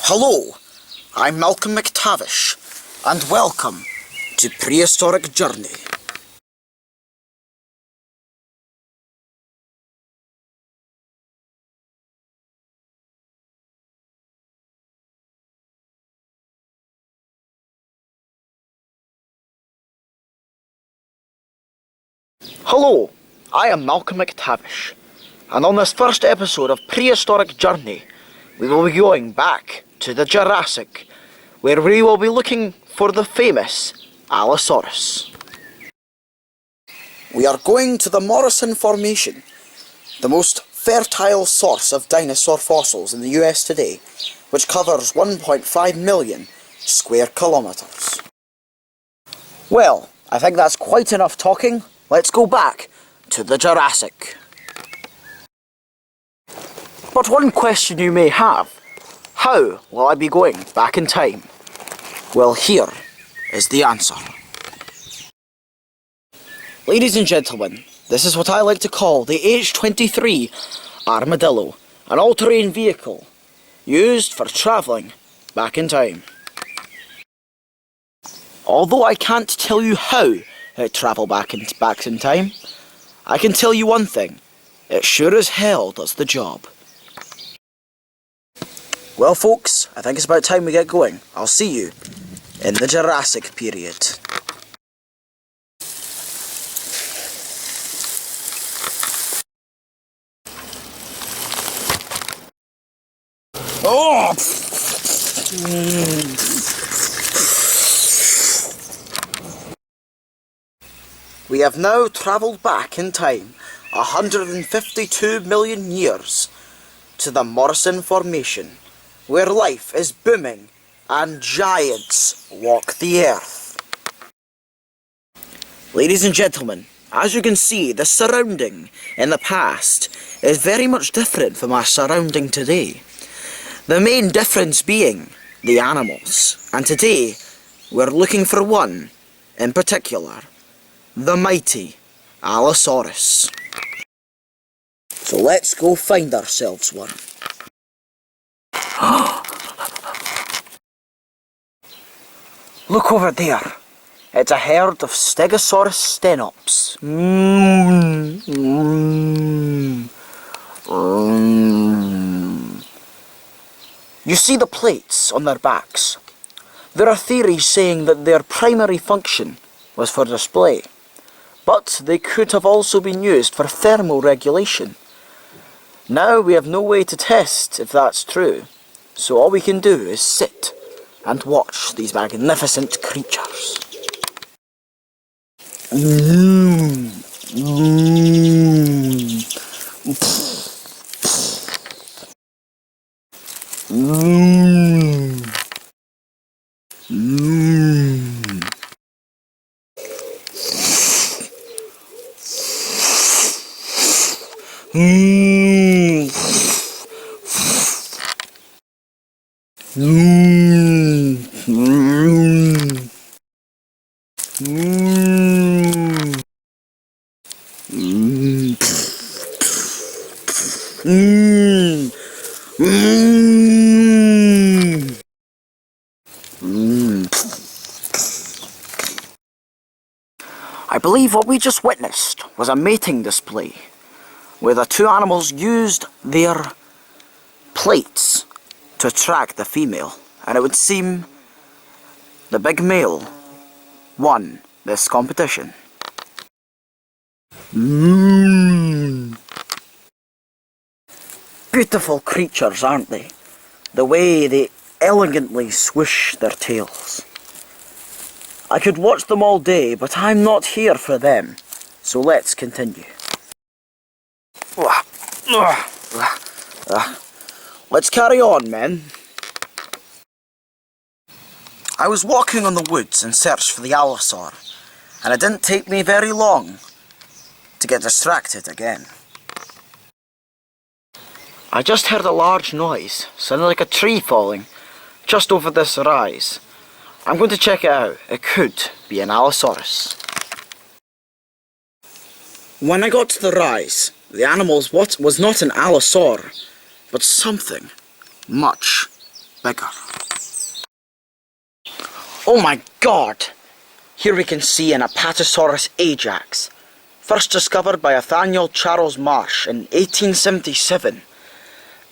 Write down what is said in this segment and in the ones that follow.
Hello, I'm Malcolm McTavish, and welcome to Prehistoric Journey. Hello, I am Malcolm McTavish, and on this first episode of Prehistoric Journey, we will be going back to the Jurassic, where we will be looking for the famous Allosaurus. We are going to the Morrison Formation, the most fertile source of dinosaur fossils in the US today, which covers 1.5 million square kilometres. Well, I think that's quite enough talking. Let's go back to the Jurassic. But one question you may have, how will I be going back in time? Well, here is the answer. Ladies and gentlemen, this is what I like to call the H-23 Armadillo, an all-terrain vehicle used for travelling back in time. Although I can't tell you how it travelled back in time, I can tell you one thing, it sure as hell does the job. Well folks, I think it's about time we get going. I'll see you in the Jurassic period. Oh! We have now travelled back in time 152 million years to the Morrison Formation, where life is booming and giants walk the earth. Ladies and gentlemen, as you can see, the surrounding in the past is very much different from our surrounding today. The main difference being the animals, and today we're looking for one in particular, the mighty Allosaurus. So let's go find ourselves one. Look over there. It's a herd of Stegosaurus stenops. You see the plates on their backs. There are theories saying that their primary function was for display, but they could have also been used for thermal regulation. Now we have no way to test if that's true, so all we can do is sit and watch these magnificent creatures. I believe what we just witnessed was a mating display, where the two animals used their plates to attract the female, and it would seem the big male won this competition. Beautiful creatures, aren't they? The way they elegantly swoosh their tails. I could watch them all day, but I'm not here for them, so let's continue. Let's carry on, men. I was walking on the woods in search for the Allosaur, and it didn't take me very long to get distracted again. I just heard a large noise, sounding like a tree falling, just over this rise. I'm going to check it out. It could be an Allosaurus. When I got to the rise, the animal was not an Allosaur, but something much bigger. Oh my god! Here we can see an Apatosaurus Ajax, first discovered by Nathaniel Charles Marsh in 1877,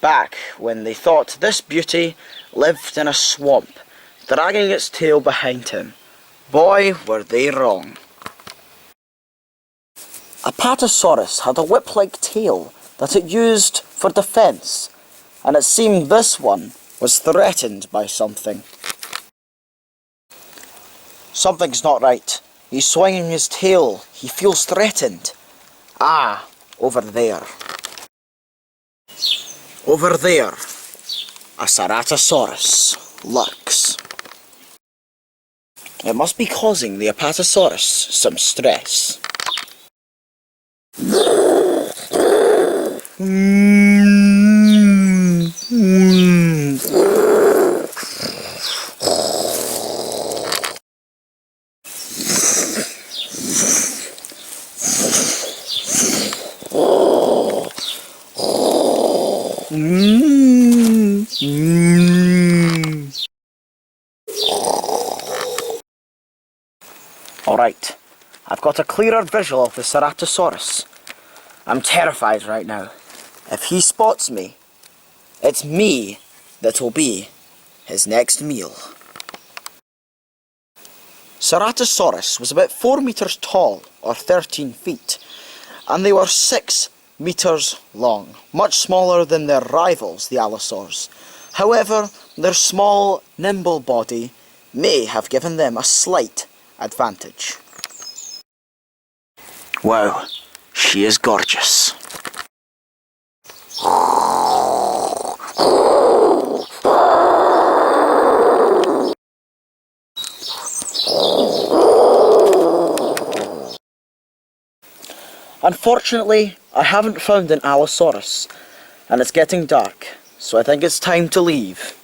back when they thought this beauty lived in a swamp, dragging its tail behind him. Boy, were they wrong. Apatosaurus had a whip-like tail that it used for defence, and it seemed this one was threatened by something. Something's not right. He's swinging his tail. He feels threatened. Ah, over there. Over there, a Ceratosaurus lurks. It must be causing the Apatosaurus some stress. Alright, I've got a clearer visual of the Ceratosaurus. I'm terrified right now. If he spots me, it's me that will be his next meal. Ceratosaurus was about 4 meters tall, or 13 feet, and they were 6 meters long, much smaller than their rivals, the allosaurs. However, their small, nimble body may have given them a slight advantage. Wow, she is gorgeous. Unfortunately, I haven't found an Allosaurus, and it's getting dark, so I think it's time to leave.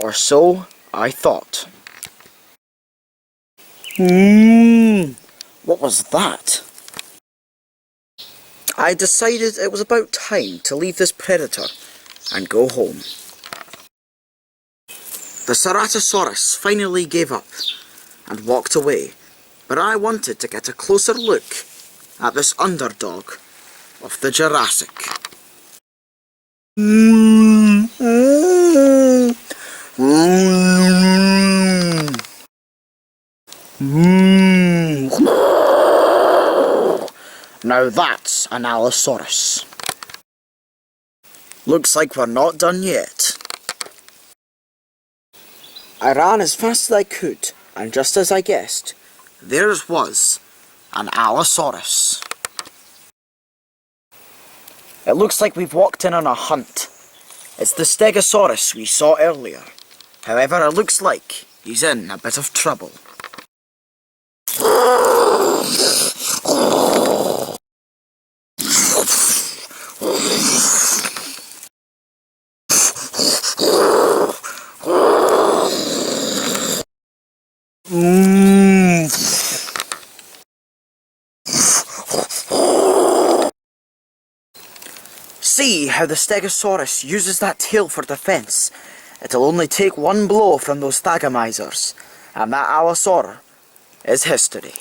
Or so I thought. What was that? I decided it was about time to leave this predator and go home. The Ceratosaurus finally gave up and walked away, but I wanted to get a closer look at this underdog of the Jurassic. Now that's an Allosaurus. Looks like we're not done yet. I ran as fast as I could, and just as I guessed, there it was, an Allosaurus. It looks like we've walked in on a hunt. It's the Stegosaurus we saw earlier. However, it looks like he's in a bit of trouble. See how the Stegosaurus uses that tail for defence. It'll only take one blow from those Thagomisers, and that Allosaur is history.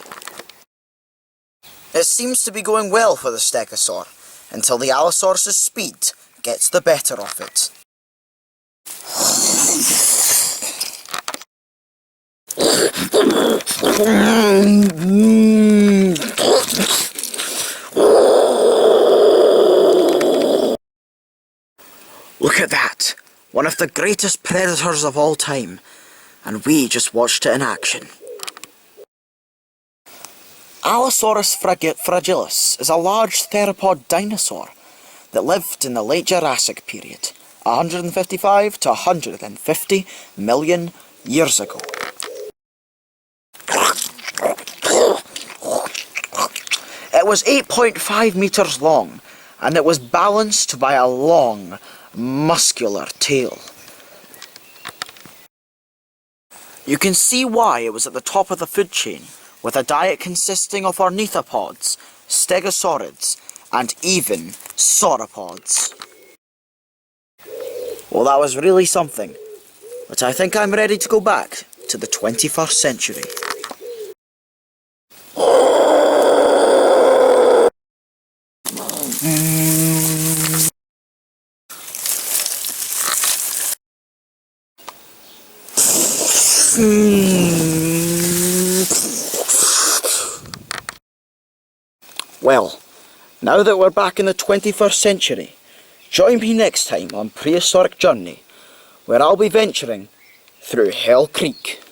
It seems to be going well for the Stegosaur, until the Allosaurus' speed gets the better of it. Look at that! One of the greatest predators of all time, and we just watched it in action. Allosaurus fragilis is a large theropod dinosaur that lived in the late Jurassic period, 155 to 150 million years ago. It was 8.5 meters long, and it was balanced by a long, muscular tail. You can see why it was at the top of the food chain, with a diet consisting of ornithopods, stegosaurids, and even sauropods. Well, that was really something. but I think I'm ready to go back to the 21st century. Well, now that we're back in the 21st century, join me next time on Prehistoric Journey, where I'll be venturing through Hell Creek.